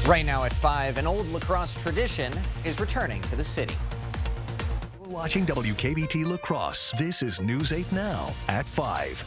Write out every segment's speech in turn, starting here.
Right now at 5, an old lacrosse tradition is returning to the city. We're watching WKBT Lacrosse. This is News 8 Now at 5.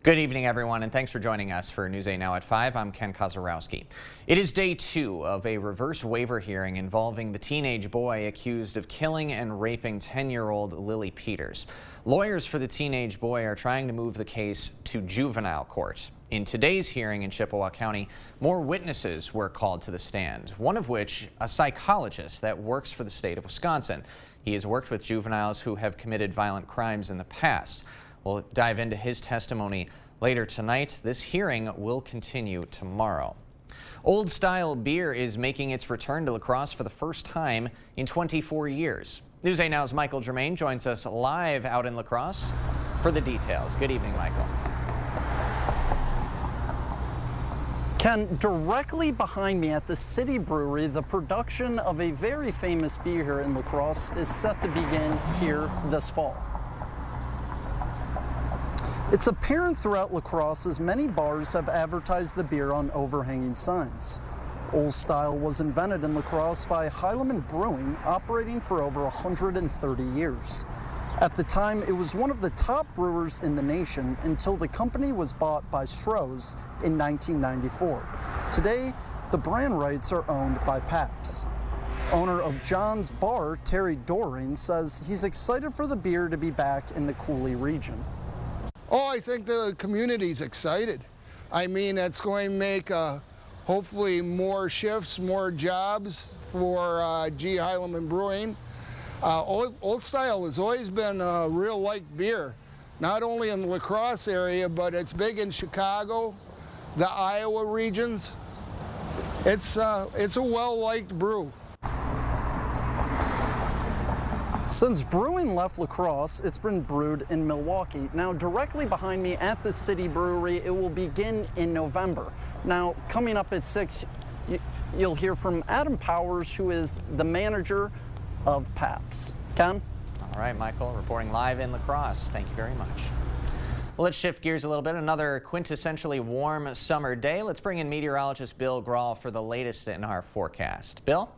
Good evening, everyone, and thanks for joining us for News 8 Now at 5. I'm Ken Kozarowski. It is day 2 of a reverse waiver hearing involving the teenage boy accused of killing and raping 10-year-old Lily Peters. Lawyers for the teenage boy are trying to move the case to juvenile court. In today's hearing in Chippewa County, more witnesses were called to the stand, one of which a psychologist that works for the state of Wisconsin. He has worked with juveniles who have committed violent crimes in the past. We'll dive into his testimony later tonight. This hearing will continue tomorrow. Old Style beer is making its return to La Crosse for the first time in 24 years. News 8 Now's Michael Germain joins us live out in La Crosse for the details. Good evening, Michael. Ken, directly behind me at the City Brewery, the production of a very famous beer here in La Crosse is set to begin here this fall. It's apparent throughout La Crosse as many bars have advertised the beer on overhanging signs. Old Style was invented in La Crosse by Heilemann Brewing, operating for over 130 years. At the time, it was one of the top brewers in the nation until the company was bought by Stroh's in 1994. Today, the brand rights are owned by Pabst. Owner of John's Bar, Terry Doring, says he's excited for the beer to be back in the Coulee region. Oh, I think the community's excited. I mean, it's going to make hopefully more shifts, more jobs for G. Heilemann Brewing. Old Style has always been a real liked beer, not only in the La Crosse area, but it's big in Chicago, the Iowa regions. It's a well-liked brew. Since brewing left La Crosse, it's been brewed in Milwaukee. Now, directly behind me at the City Brewery, it will begin in November. Now, coming up at 6, you'll hear from Adam Powers, who is the manager of Pabst. Ken? All right, Michael, reporting live in La Crosse. Thank you very much. Well, let's shift gears a little bit. Another quintessentially warm summer day. Let's bring in meteorologist Bill Grahl for the latest in our forecast. Bill?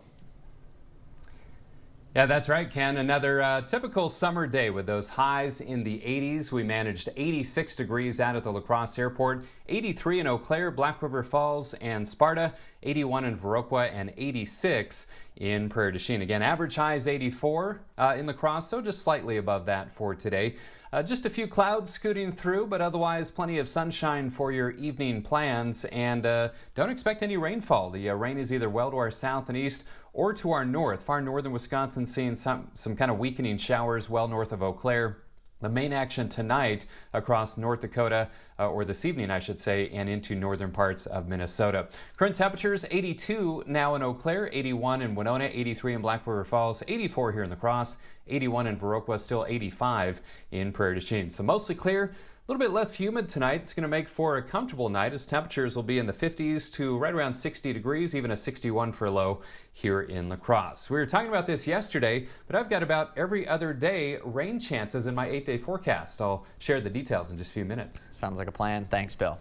Yeah, that's right, Ken. Another typical summer day with those highs in the 80s. We managed 86 degrees out at the La Crosse Airport, 83 in Eau Claire, Black River Falls, and Sparta, 81 in Viroqua, and 86 in Prairie du Chien. Again, average highs 84 in La Crosse, so just slightly above that for today. Just a few clouds scooting through, but otherwise plenty of sunshine for your evening plans. And don't expect any rainfall. The rain is either well to our south and east or to our north. Far northern Wisconsin seeing some kind of weakening showers well north of Eau Claire. The main action tonight across North Dakota, or this evening I should say, and into northern parts of Minnesota. Current temperatures 82 now in Eau Claire, 81 in Winona, 83 in Black River Falls, 84 here in La Crosse, 81 in Viroqua, still 85 in Prairie du Chien. So mostly clear. A little bit less humid tonight. It's going to make for a comfortable night as temperatures will be in the 50s to right around 60 degrees, even a 61 for a low here in La Crosse. We were talking about this yesterday, but I've got about every other day rain chances in my 8-day forecast. I'll share the details in just a few minutes. Sounds like a plan. Thanks, Bill.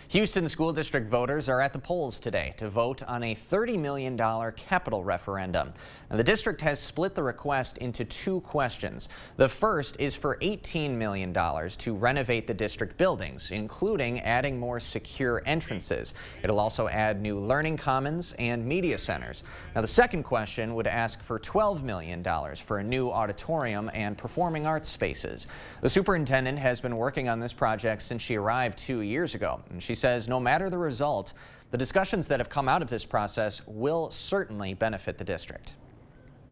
Houston School District voters are at the polls today to vote on a $30 million capital referendum. Now, the district has split the request into 2 questions. The first is for $18 million to renovate the district buildings, including adding more secure entrances. It'll also add new learning commons and media centers. Now, the second question would ask for $12 million for a new auditorium and performing arts spaces. The superintendent has been working on this project since she arrived 2 years ago, and she says no matter the result, the discussions that have come out of this process will certainly benefit the district.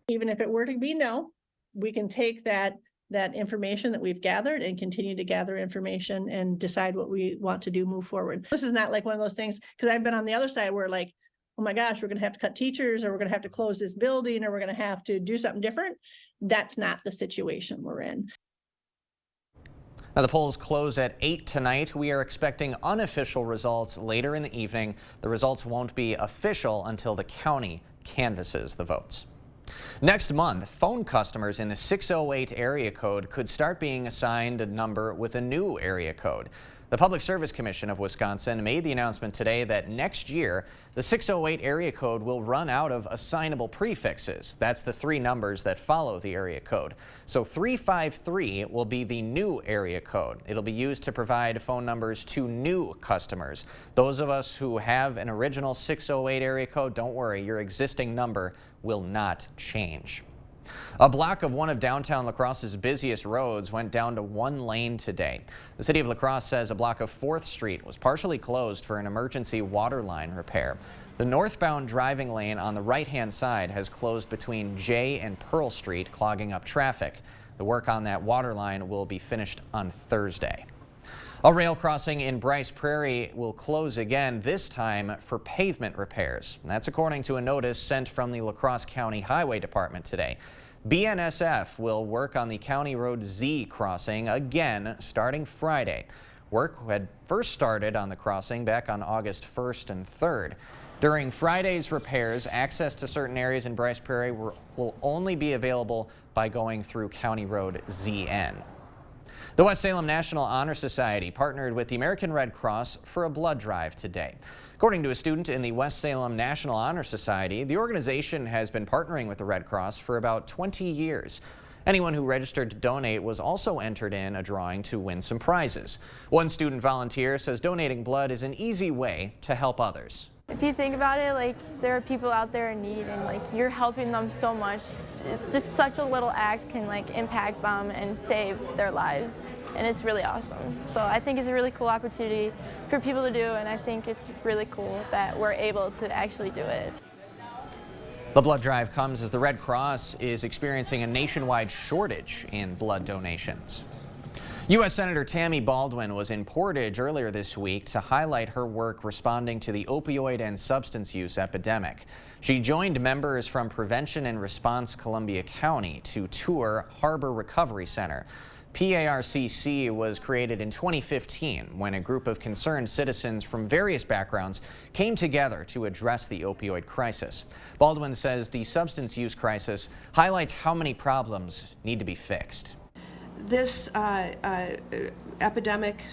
Even if it were to be no, we can take that information that we've gathered and continue to gather information and decide what we want to do, move forward. This is not like one of those things, because I've been on the other side where like, oh my gosh, we're going to have to cut teachers, or we're going to have to close this building, or we're going to have to do something different. That's not the situation we're in. Now, the polls close at 8 tonight. We are expecting unofficial results later in the evening. The results won't be official until the county canvasses the votes. Next month, phone customers in the 608 area code could start being assigned a number with a new area code. The Public Service Commission of Wisconsin made the announcement today that next year, the 608 area code will run out of assignable prefixes. That's the 3 numbers that follow the area code. So 353 will be the new area code. It'll be used to provide phone numbers to new customers. Those of us who have an original 608 area code, don't worry, your existing number will not change. A block of one of downtown La Crosse's busiest roads went down to 1 lane today. The city of La Crosse says a block of 4th Street was partially closed for an emergency water line repair. The northbound driving lane on the right-hand side has closed between J and Pearl Street, clogging up traffic. The work on that water line will be finished on Thursday. A rail crossing in Bryce Prairie will close again, this time for pavement repairs. That's according to a notice sent from the La Crosse County Highway Department today. BNSF will work on the County Road Z crossing again starting Friday. Work had first started on the crossing back on August 1st and 3rd. During Friday's repairs, access to certain areas in Bryce Prairie will only be available by going through County Road ZN. The West Salem National Honor Society partnered with the American Red Cross for a blood drive today. According to a student in the West Salem National Honor Society, the organization has been partnering with the Red Cross for about 20 years. Anyone who registered to donate was also entered in a drawing to win some prizes. One student volunteer says donating blood is an easy way to help others. If you think about it, like, there are people out there in need, and like, you're helping them so much. It's just such a little act can like impact them and save their lives, and it's really awesome. So I think it's a really cool opportunity for people to do, and I think it's really cool that we're able to actually do it. The blood drive comes as the Red Cross is experiencing a nationwide shortage in blood donations. U.S. Senator Tammy Baldwin was in Portage earlier this week to highlight her work responding to the opioid and substance use epidemic. She joined members from Prevention and Response Columbia County to tour Harbor Recovery Center. PARCC was created in 2015 when a group of concerned citizens from various backgrounds came together to address the opioid crisis. Baldwin says the substance use crisis highlights how many problems need to be fixed. This epidemic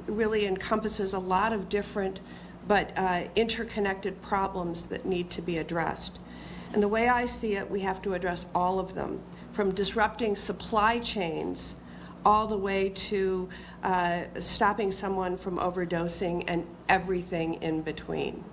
really encompasses a lot of different but interconnected problems that need to be addressed. And the way I see it, we have to address all of them, from disrupting supply chains all the way to stopping someone from overdosing and everything in between.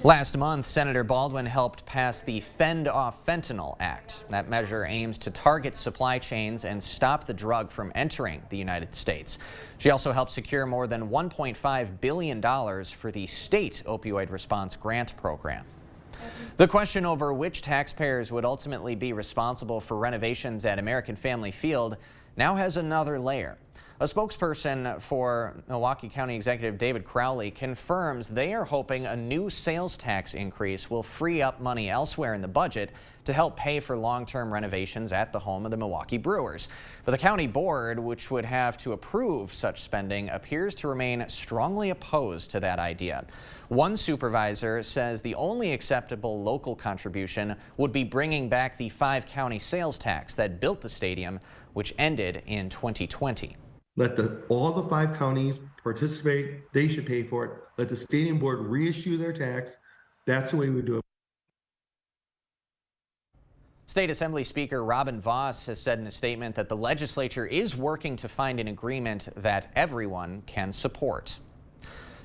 Last month, Senator Baldwin helped pass the Fend Off Fentanyl Act. That measure aims to target supply chains and stop the drug from entering the United States. She also helped secure more than $1.5 billion for the state opioid response grant program. The question over which taxpayers would ultimately be responsible for renovations at American Family Field now has another layer. A spokesperson for Milwaukee County Executive David Crowley confirms they are hoping a new sales tax increase will free up money elsewhere in the budget to help pay for long-term renovations at the home of the Milwaukee Brewers. But the county board, which would have to approve such spending, appears to remain strongly opposed to that idea. One supervisor says the only acceptable local contribution would be bringing back the 5-county sales tax that built the stadium, which ended in 2020. Let all the 5 counties participate. They should pay for it. Let the stadium board reissue their tax. That's the way we do it. State Assembly Speaker Robin Vos has said in a statement that the legislature is working to find an agreement that everyone can support.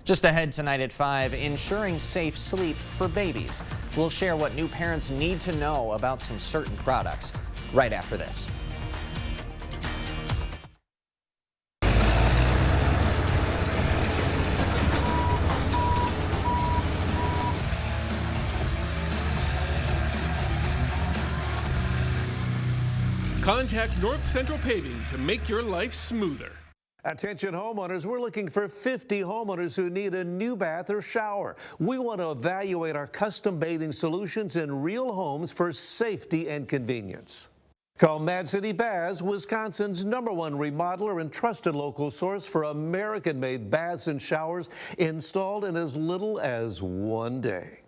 Just ahead tonight at 5, ensuring safe sleep for babies. We'll share what new parents need to know about some certain products right after this. Contact North Central Paving to make your life smoother. Attention homeowners, we're looking for 50 homeowners who need a new bath or shower. We want to evaluate our custom bathing solutions in real homes for safety and convenience. Call Mad City Baths, Wisconsin's #1 remodeler and trusted local source for American-made baths and showers installed in as little as 1 day.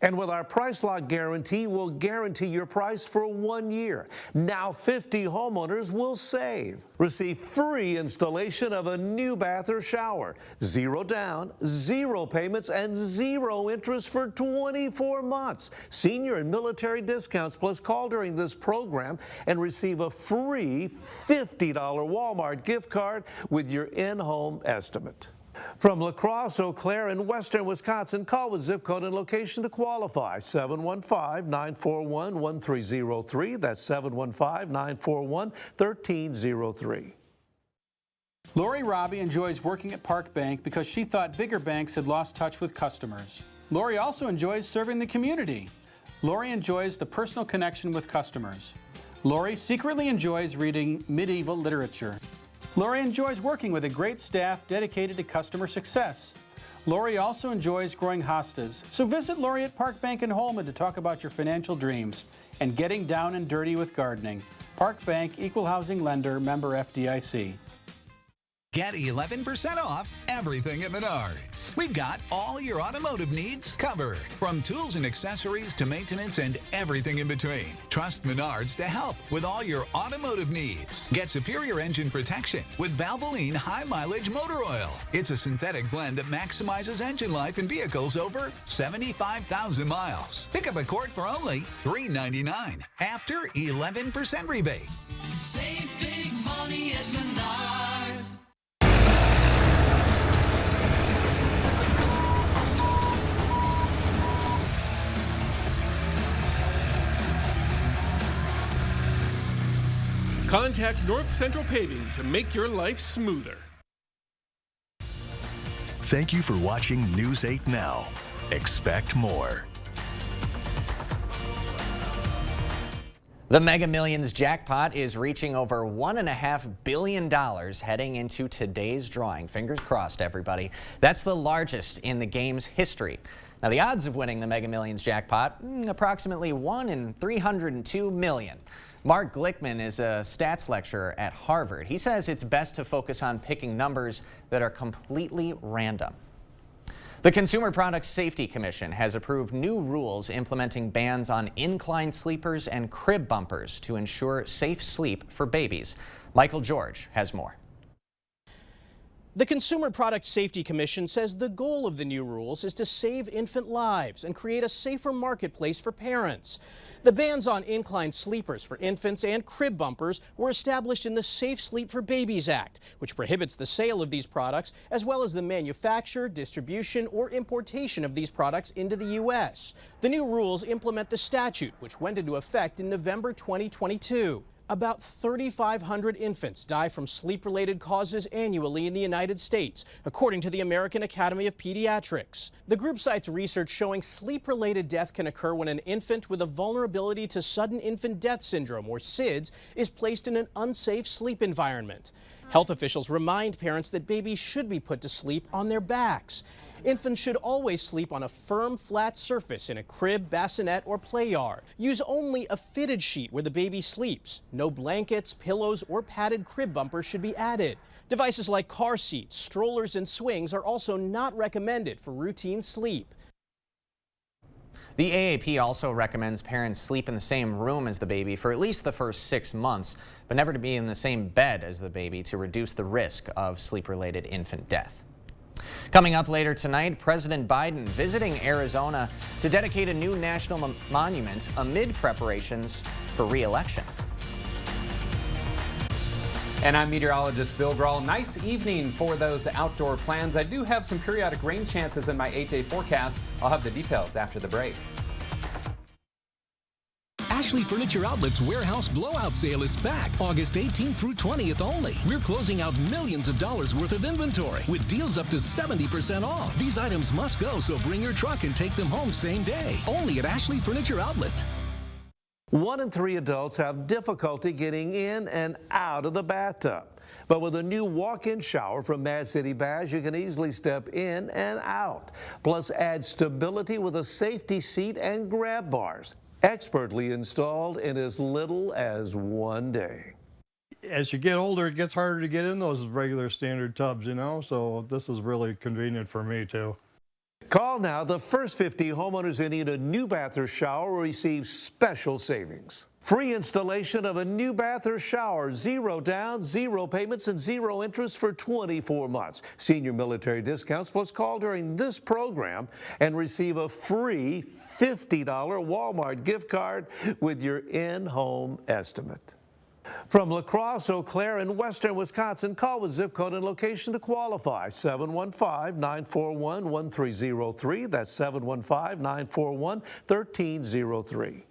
And with our Price Lock guarantee, we'll guarantee your price for 1 year. Now 50 homeowners will save. Receive free installation of a new bath or shower. 0 down, 0 payments, and 0 interest for 24 months. Senior and military discounts, plus call during this program and receive a free $50 Walmart gift card with your in-home estimate. From La Crosse, Eau Claire, and western Wisconsin, call with zip code and location to qualify. 715-941-1303. That's 715-941-1303. Lori Robbie enjoys working at Park Bank because she thought bigger banks had lost touch with customers. Lori also enjoys serving the community. Lori enjoys the personal connection with customers. Lori secretly enjoys reading medieval literature. Lori enjoys working with a great staff dedicated to customer success. Lori also enjoys growing hostas. So visit Lori at Park Bank in Holmen to talk about your financial dreams and getting down and dirty with gardening. Park Bank, Equal Housing Lender, member FDIC. Get 11% off everything at Menards. We've got all your automotive needs covered, from tools and accessories to maintenance and everything in between. Trust Menards to help with all your automotive needs. Get superior engine protection with Valvoline High Mileage Motor Oil. It's a synthetic blend that maximizes engine life in vehicles over 75,000 miles. Pick up a quart for only $3.99 after 11% rebate. Save big money at Menards. Contact North Central Paving to make your life smoother. Thank you for watching News 8 Now. Expect more. The Mega Millions jackpot is reaching over $1.5 billion heading into today's drawing. Fingers crossed, everybody. That's the largest in the game's history. Now, the odds of winning the Mega Millions jackpot, approximately 1 in 302 million. Mark Glickman is a stats lecturer at Harvard. He says it's best to focus on picking numbers that are completely random. The Consumer Product Safety Commission has approved new rules implementing bans on incline sleepers and crib bumpers to ensure safe sleep for babies. Michael George has more. The Consumer Product Safety Commission says the goal of the new rules is to save infant lives and create a safer marketplace for parents. The bans on incline sleepers for infants and crib bumpers were established in the Safe Sleep for Babies Act, which prohibits the sale of these products as well as the manufacture, distribution, or importation of these products into the U.S. The new rules implement the statute, which went into effect in November 2022. About 3,500 infants die from sleep-related causes annually in the United States, according to the American Academy of Pediatrics. The group cites research showing sleep-related death can occur when an infant with a vulnerability to sudden infant death syndrome, or SIDS, is placed in an unsafe sleep environment. Health officials remind parents that babies should be put to sleep on their backs. Infants should always sleep on a firm, flat surface in a crib, bassinet, or play yard. Use only a fitted sheet where the baby sleeps. No blankets, pillows, or padded crib bumpers should be added. Devices like car seats, strollers, and swings are also not recommended for routine sleep. The AAP also recommends parents sleep in the same room as the baby for at least the first 6 months, but never to be in the same bed as the baby to reduce the risk of sleep-related infant death. Coming up later tonight, President Biden visiting Arizona to dedicate a new national monument amid preparations for re-election. And I'm meteorologist Bill Grahl. Nice evening for those outdoor plans. I do have some periodic rain chances in my 8-day forecast. I'll have the details after the break. Ashley Furniture Outlet's Warehouse Blowout Sale is back August 18th through 20th only. We're closing out millions of dollars worth of inventory with deals up to 70% off. These items must go, so bring your truck and take them home same day. Only at Ashley Furniture Outlet. 1 in 3 adults have difficulty getting in and out of the bathtub. But with a new walk-in shower from Mad City Baths, you can easily step in and out. Plus, add stability with a safety seat and grab bars. Expertly installed in as little as 1 day. As you get older, it gets harder to get in those regular standard tubs, you know, so this is really convenient for me too. Call now. The first 50 homeowners who need a new bath or shower will receive special savings. Free installation of a new bath or shower, 0 down, 0 payments, and 0 interest for 24 months. Senior military discounts, plus call during this program and receive a free $50 Walmart gift card with your in-home estimate. From La Crosse, Eau Claire, and western Wisconsin, call with zip code and location to qualify. 715-941-1303. That's 715-941-1303.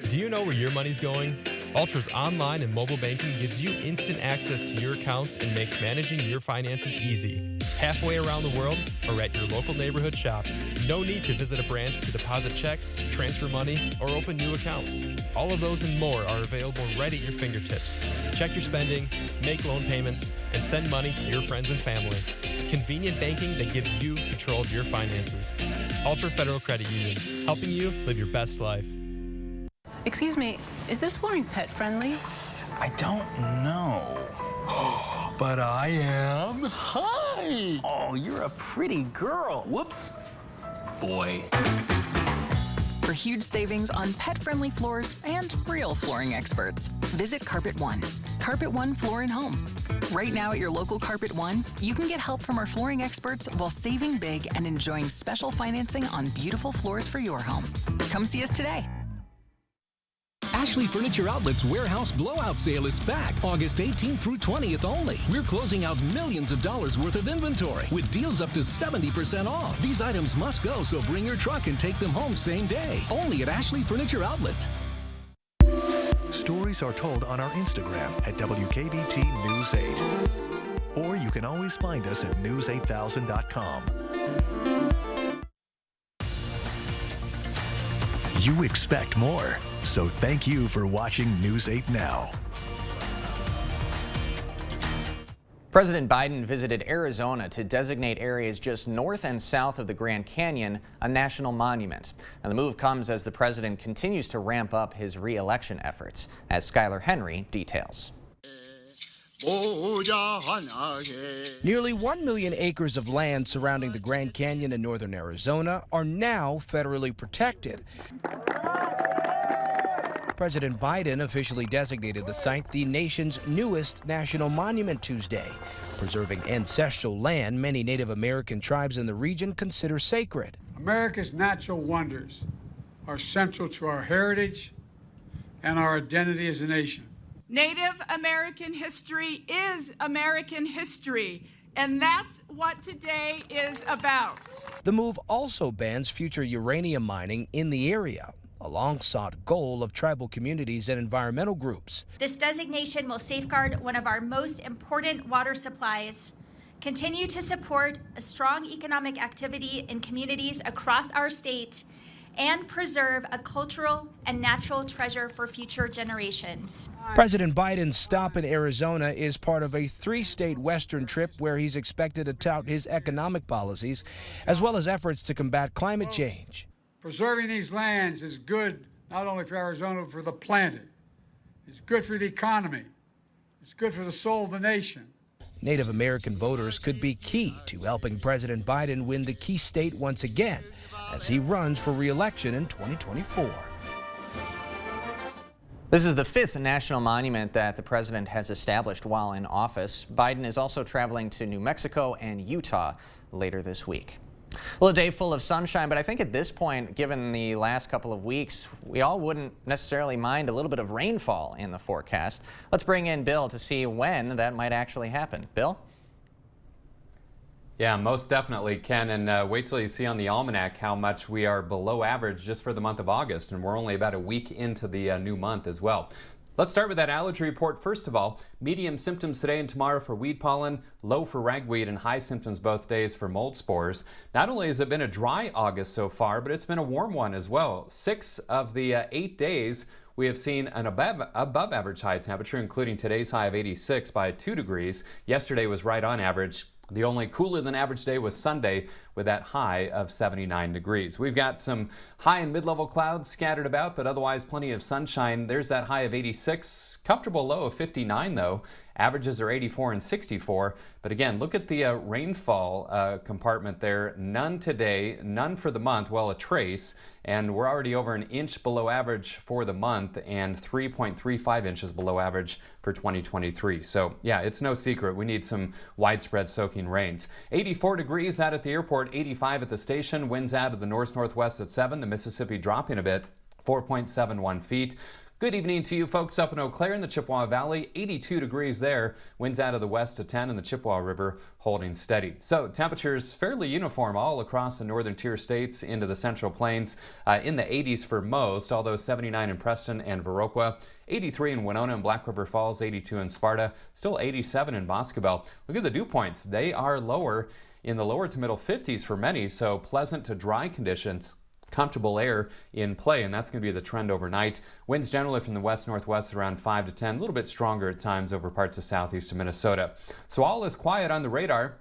Do you know where your money's going? Ultra's online and mobile banking gives you instant access to your accounts and makes managing your finances easy. Halfway around the world or at your local neighborhood shop. No need to visit a branch to deposit checks, transfer money, or open new accounts. All of those and more are available right at your fingertips. Check your spending, make loan payments, and send money to your friends and family. Convenient banking that gives you control of your finances. Ultra Federal Credit Union, helping you live your best life. Excuse me, is this flooring pet friendly? I don't know. But I am. Hi. Oh, you're a pretty girl. Whoops. Boy. For huge savings on pet-friendly floors and real flooring experts, visit Carpet One. Carpet One Floor and Home. Right now at your local Carpet One, you can get help from our flooring experts while saving big and enjoying special financing on beautiful floors for your home. Come see us today. Ashley Furniture Outlet's Warehouse Blowout Sale is back August 18th through 20th only. We're closing out millions of dollars worth of inventory with deals up to 70% off. These items must go, so bring your truck and take them home same day. Only at Ashley Furniture Outlet. Stories are told on our Instagram at WKBT News 8. Or you can always find us at news8000.com. You expect more, so thank you for watching News 8 Now. President Biden visited Arizona to designate areas just north and south of the Grand Canyon a national monument. And the move comes as the president continues to ramp up his re-election efforts, as Skylar Henry details. Nearly 1 million acres of land surrounding the Grand Canyon in northern Arizona are now federally protected. President Biden officially designated the site the nation's newest national monument Tuesday, preserving ancestral land many Native American tribes in the region consider sacred. America's natural wonders are central to our heritage and our identity as a nation. Native American history is American history, and that's what today is about. The move also bans future uranium mining in the area, a long-sought goal of tribal communities and environmental groups. This designation will safeguard one of our most important water supplies, continue to support a strong economic activity in communities across our state, and preserve a cultural and natural treasure for future generations. President Biden's stop in Arizona is part of a 3-state western trip where he's expected to tout his economic policies, as well as efforts to combat climate change. Preserving these lands is good not only for Arizona, but for the planet. It's good for the economy. It's good for the soul of the nation. Native American voters could be key to helping President Biden win the key state once again as he runs for re-election in 2024. This is the 5th national monument that the president has established while in office. Biden is also traveling to New Mexico and Utah later this week. Well, a day full of sunshine, but I think at this point, given the last couple of weeks, we all wouldn't necessarily mind a little bit of rainfall in the forecast. Let's bring in Bill to see when that might actually happen. Bill? Yeah, most definitely, Ken, and wait till you see on the almanac how much we are below average just for the month of August, and we're only about a week into the new month as well. Let's start with that allergy report. First of all, medium symptoms today and tomorrow for weed pollen, low for ragweed, and high symptoms both days for mold spores. Not only has it been a dry August so far, but it's been a warm one as well. 6 of the 8 days we have seen an above average high temperature, including today's high of 86 by 2 degrees. Yesterday was right on average. The only cooler than average day was Sunday with that high of 79 degrees. We've got some high and mid-level clouds scattered about, but otherwise plenty of sunshine. There's that high of 86, comfortable low of 59 though, Averages are 84 and 64. But again, look at the rainfall compartment there. None today, none for the month, well, a trace. And we're already over an inch below average for the month and 3.35 inches below average for 2023. So yeah, it's no secret. We need some widespread soaking rains. 84 degrees out at the airport, 85 at the station. Winds out of the north-northwest at 7. The Mississippi dropping a bit, 4.71 feet. Good evening to you folks up in Eau Claire in the Chippewa Valley. 82 degrees there. Winds out of the west at 10 and the Chippewa River holding steady. So temperatures fairly uniform all across the northern tier states into the Central Plains. In the 80s for most, although 79 in Preston and Viroqua. 83 in Winona and Black River Falls, 82 in Sparta, still 87 in Boscobel. Look at the dew points. They are lower in the lower to middle 50s for many, so pleasant to dry conditions. Comfortable air in play, and that's going to be the trend overnight. Winds generally from the west-northwest around 5 to 10, a little bit stronger at times over parts of southeast of Minnesota. So all is quiet on the radar.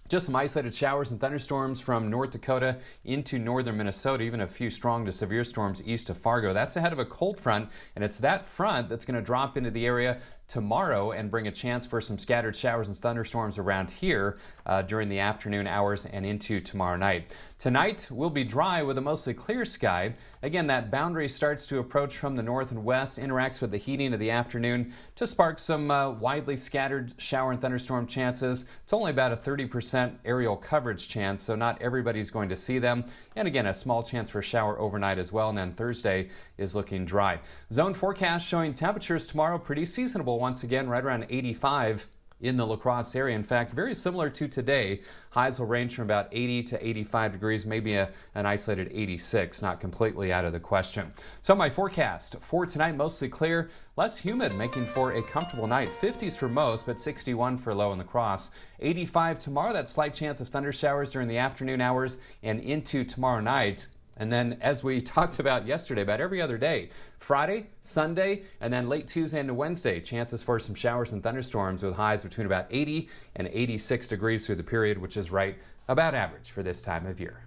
Just some isolated showers and thunderstorms from North Dakota into northern Minnesota, even a few strong to severe storms east of Fargo. That's ahead of a cold front, and it's that front that's going to drop into the area tomorrow and bring a chance for some scattered showers and thunderstorms around here during the afternoon hours and into tomorrow night. Tonight will be dry with a mostly clear sky. Again, that boundary starts to approach from the north and west, interacts with the heating of the afternoon to spark some widely scattered shower and thunderstorm chances. It's only about a 30% aerial coverage chance, so not everybody's going to see them. And again, a small chance for shower overnight as well, and then Thursday is looking dry. Zone forecast showing temperatures tomorrow pretty seasonable once again, right around 85 in the La Crosse area. In fact, very similar to today. Highs will range from about 80 to 85 degrees, maybe an isolated 86, not completely out of the question. So my forecast for tonight, mostly clear, less humid, making for a comfortable night. 50s for most, but 61 for low in La Crosse. 85 tomorrow, that slight chance of thunder showers during the afternoon hours and into tomorrow night. And then, as we talked about yesterday, about every other day, Friday, Sunday, and then late Tuesday into Wednesday, chances for some showers and thunderstorms with highs between about 80 and 86 degrees through the period, which is right about average for this time of year.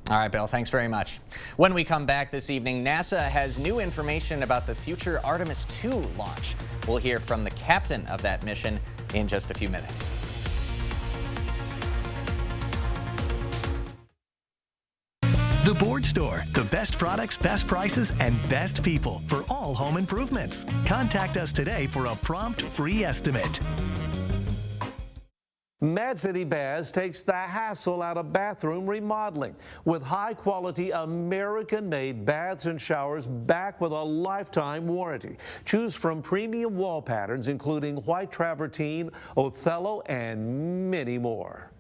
All right, Bill, thanks very much. When we come back this evening, NASA has new information about the future Artemis II launch. We'll hear from the captain of that mission in just a few minutes. The Board Store, the best products, best prices, and best people for all home improvements. Contact us today for a prompt free estimate. Mad City Baths takes the hassle out of bathroom remodeling with high-quality American-made baths and showers backed with a lifetime warranty. Choose from premium wall patterns including white travertine, Othello, and many more.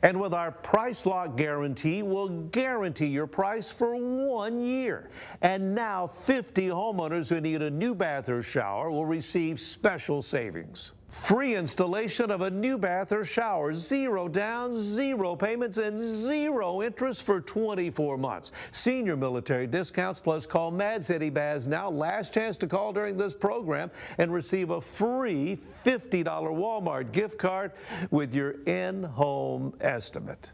And with our price lock guarantee, we'll guarantee your price for 1 year. And now 50 homeowners who need a new bath or shower will receive special savings. Free installation of a new bath or shower, 0 down, 0 payments, and 0 interest for 24 months. Senior military discounts, plus call Mad City Baths now. Last chance to call during this program and receive a free $50 Walmart gift card with your in-home estimate.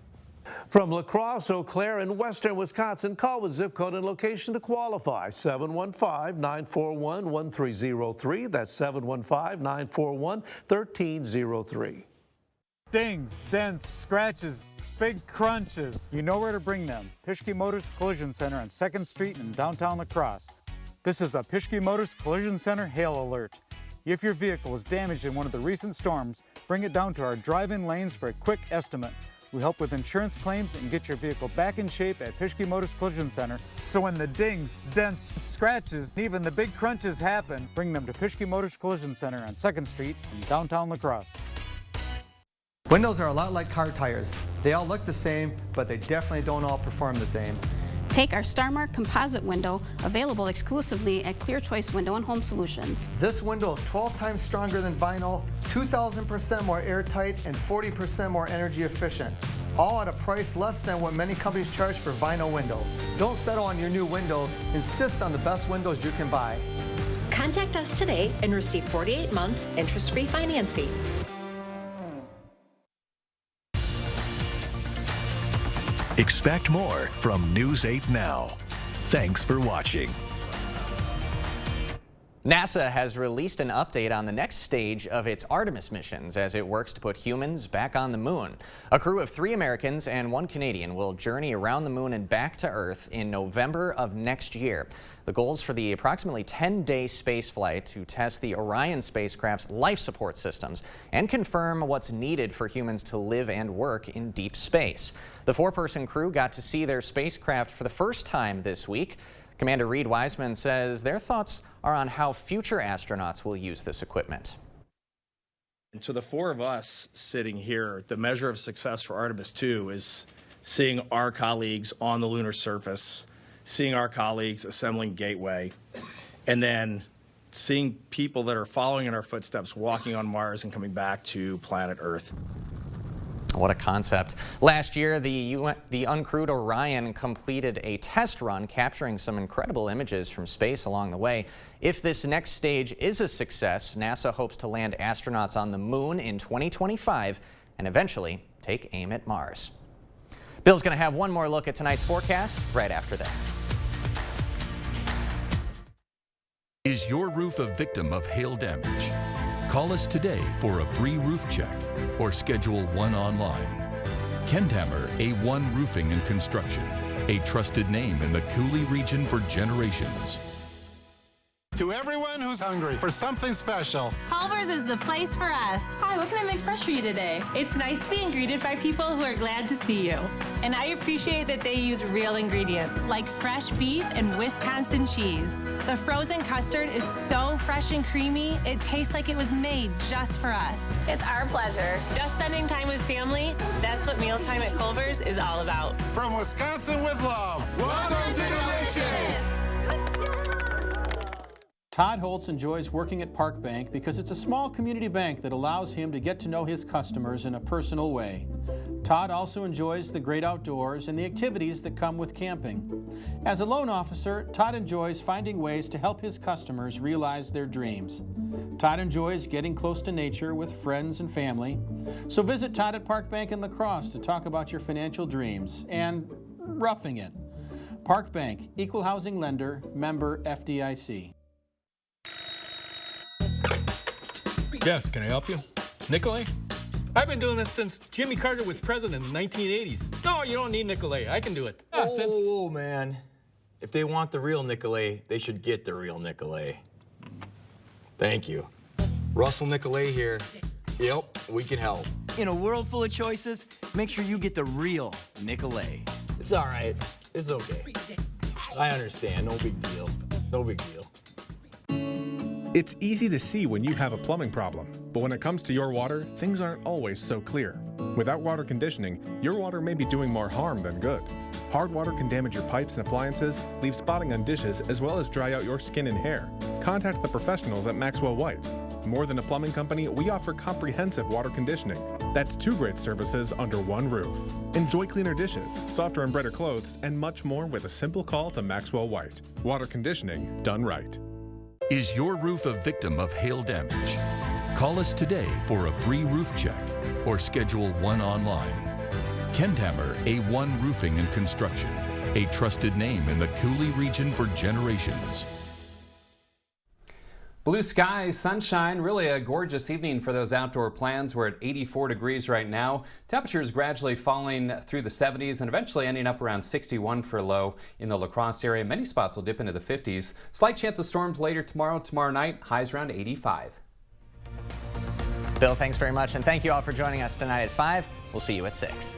From La Crosse, Eau Claire, and western Wisconsin, call with zip code and location to qualify. 715-941-1303. That's 715-941-1303. Dings, dents, scratches, big crunches. You know where to bring them. Pischke Motors Collision Center on 2nd Street in downtown La Crosse. This is a Pischke Motors Collision Center hail alert. If your vehicle was damaged in one of the recent storms, bring it down to our drive-in lanes for a quick estimate. We help with insurance claims and get your vehicle back in shape at Pischke Motors Collision Center. So when the dings, dents, scratches, even the big crunches happen, bring them to Pischke Motors Collision Center on 2nd Street in downtown La Crosse. Windows are a lot like car tires. They all look the same, but they definitely don't all perform the same. Take our StarMark composite window, available exclusively at Clear Choice Window and Home Solutions. This window is 12 times stronger than vinyl, 2,000% more airtight, and 40% more energy efficient. All at a price less than what many companies charge for vinyl windows. Don't settle on your new windows. Insist on the best windows you can buy. Contact us today and receive 48 months interest-free financing. Expect more from News 8 Now. Thanks for watching. NASA has released an update on the next stage of its Artemis missions as it works to put humans back on the moon. A crew of 3 Americans and 1 Canadian will journey around the moon and back to Earth in November of next year. The goals for the approximately 10-day space flight to test the Orion spacecraft's life support systems and confirm what's needed for humans to live and work in deep space. The 4-person crew got to see their spacecraft for the first time this week. Commander Reed Wiseman says their thoughts are on how future astronauts will use this equipment. And to the 4 of us sitting here, the measure of success for Artemis II is seeing our colleagues on the lunar surface, seeing our colleagues assembling Gateway, and then seeing people that are following in our footsteps walking on Mars and coming back to planet Earth. What a concept. Last year, the uncrewed Orion completed a test run capturing some incredible images from space along the way. If this next stage is a success, NASA hopes to land astronauts on the moon in 2025 and eventually take aim at Mars. Bill's going to have one more look at tonight's forecast right after this. Is your roof a victim of hail damage? Call us today for a free roof check or schedule one online. Kenthammer A1 Roofing and Construction, a trusted name in the Cooley region for generations. To everyone who's hungry for something special, Culver's is the place for us. Hi, what can I make fresh for you today? It's nice being greeted by people who are glad to see you. And I appreciate that they use real ingredients, like fresh beef and Wisconsin cheese. The frozen custard is so fresh and creamy, it tastes like it was made just for us. It's our pleasure. Just spending time with family, that's what mealtime at Culver's is all about. From Wisconsin with love, welcome to Delicious! Todd Holtz enjoys working at Park Bank because it's a small community bank that allows him to get to know his customers in a personal way. Todd also enjoys the great outdoors and the activities that come with camping. As a loan officer, Todd enjoys finding ways to help his customers realize their dreams. Todd enjoys getting close to nature with friends and family. So visit Todd at Park Bank in La Crosse to talk about your financial dreams and roughing it. Park Bank, Equal Housing Lender, member FDIC. Yes, can I help you? Nicolay? I've been doing this since Jimmy Carter was president in the 1980s. No, you don't need Nicolay. I can do it. Oh, man. If they want the real Nicolay, they should get the real Nicolay. Thank you. Russell Nicolay here. Yep, we can help. In a world full of choices, make sure you get the real Nicolay. It's all right. It's okay. I understand. No big deal. No big deal. It's easy to see when you have a plumbing problem, but when it comes to your water, things aren't always so clear. Without water conditioning, your water may be doing more harm than good. Hard water can damage your pipes and appliances, leave spotting on dishes, as well as dry out your skin and hair. Contact the professionals at Maxwell White. More than a plumbing company, we offer comprehensive water conditioning. That's 2 great services under one roof. Enjoy cleaner dishes, softer and brighter clothes, and much more with a simple call to Maxwell White. Water conditioning done right. Is your roof a victim of hail damage? Call us today for a free roof check or schedule one online. Kenthammer A1 Roofing and Construction, a trusted name in the Cooley region for generations. Blue skies, sunshine, really a gorgeous evening for those outdoor plans. We're at 84 degrees right now. Temperatures gradually falling through the 70s and eventually ending up around 61 for a low in the La Crosse area. Many spots will dip into the 50s. Slight chance of storms later tomorrow night, highs around 85. Bill, thanks very much, and thank you all for joining us tonight at 5. We'll see you at 6.